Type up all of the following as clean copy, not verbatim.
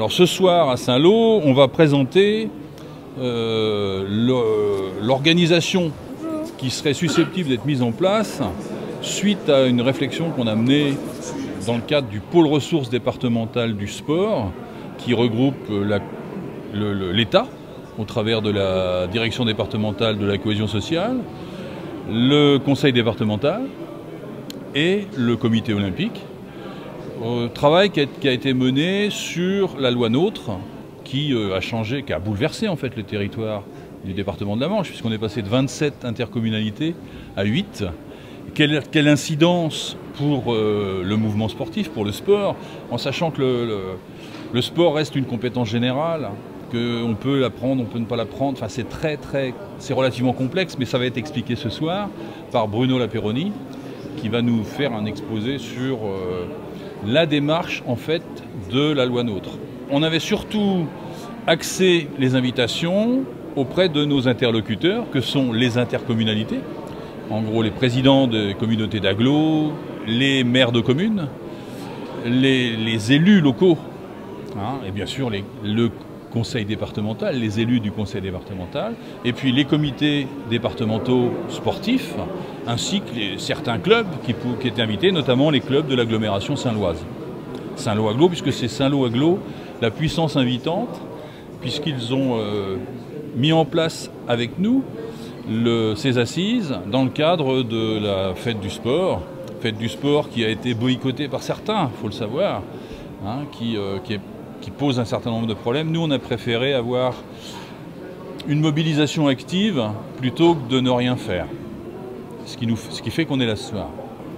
Alors ce soir à Saint-Lô, on va présenter l'organisation qui serait susceptible d'être mise en place suite à une réflexion qu'on a menée dans le cadre du pôle ressources départemental du sport qui regroupe l'État au travers de la direction départementale de la cohésion sociale, le conseil départemental et le comité olympique. Travail qui a été mené sur la loi NOTRe qui a changé, qui a bouleversé en fait le territoire du département de la Manche, puisqu'on est passé de 27 intercommunalités à 8. Quelle incidence pour le mouvement sportif, pour le sport, en sachant que le sport reste une compétence générale, qu'on peut l'apprendre, on peut ne pas l'apprendre, enfin c'est relativement complexe, mais ça va être expliqué ce soir par Bruno Laperoni, qui va nous faire un exposé sur la démarche en fait de la loi NOTRe. On avait surtout axé les invitations auprès de nos interlocuteurs, que sont les intercommunalités, en gros les présidents des communautés d'agglo, les maires de communes, les élus locaux, hein, et bien sûr le conseil départemental, les élus du conseil départemental, et puis les comités départementaux sportifs, ainsi que certains clubs qui étaient invités, notamment les clubs de l'agglomération saint-loise. Saint-Lô-Agglo, puisque c'est Saint-Lô-Agglo, la puissance invitante, puisqu'ils ont mis en place avec nous ces assises dans le cadre de la fête du sport qui a été boycottée par certains, il faut le savoir, hein, qui pose un certain nombre de problèmes. Nous, on a préféré avoir une mobilisation active plutôt que de ne rien faire, ce qui fait qu'on est là ce soir.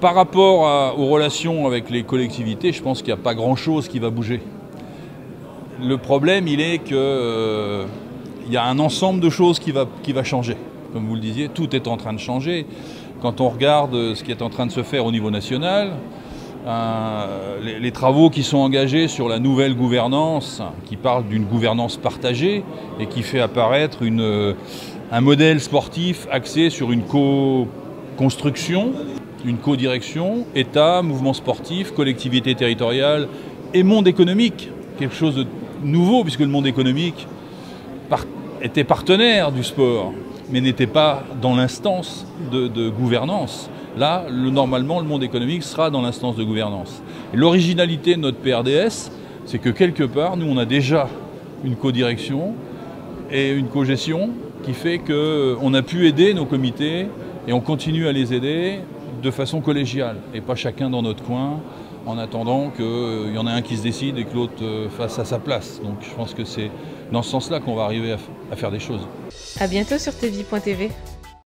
Par rapport aux relations avec les collectivités, je pense qu'il n'y a pas grand-chose qui va bouger. Le problème, il est qu'il y a un ensemble de choses qui va changer. Comme vous le disiez, tout est en train de changer. Quand on regarde ce qui est en train de se faire au niveau national, les travaux qui sont engagés sur la nouvelle gouvernance, qui parle d'une gouvernance partagée et qui fait apparaître un modèle sportif axé sur une co-construction, une co-direction, État, mouvement sportif, collectivité territoriale et monde économique. Quelque chose de nouveau, puisque le monde économique était partenaire du sport, mais n'était pas dans l'instance de gouvernance. Là, normalement, le monde économique sera dans l'instance de gouvernance. L'originalité de notre PRDS, c'est que quelque part, nous, on a déjà une co-direction et une co-gestion qui fait qu'on a pu aider nos comités et on continue à les aider de façon collégiale et pas chacun dans notre coin en attendant qu'il y en ait un qui se décide et que l'autre fasse à sa place. Donc je pense que c'est dans ce sens-là qu'on va arriver à faire des choses. À bientôt sur tvie.tv.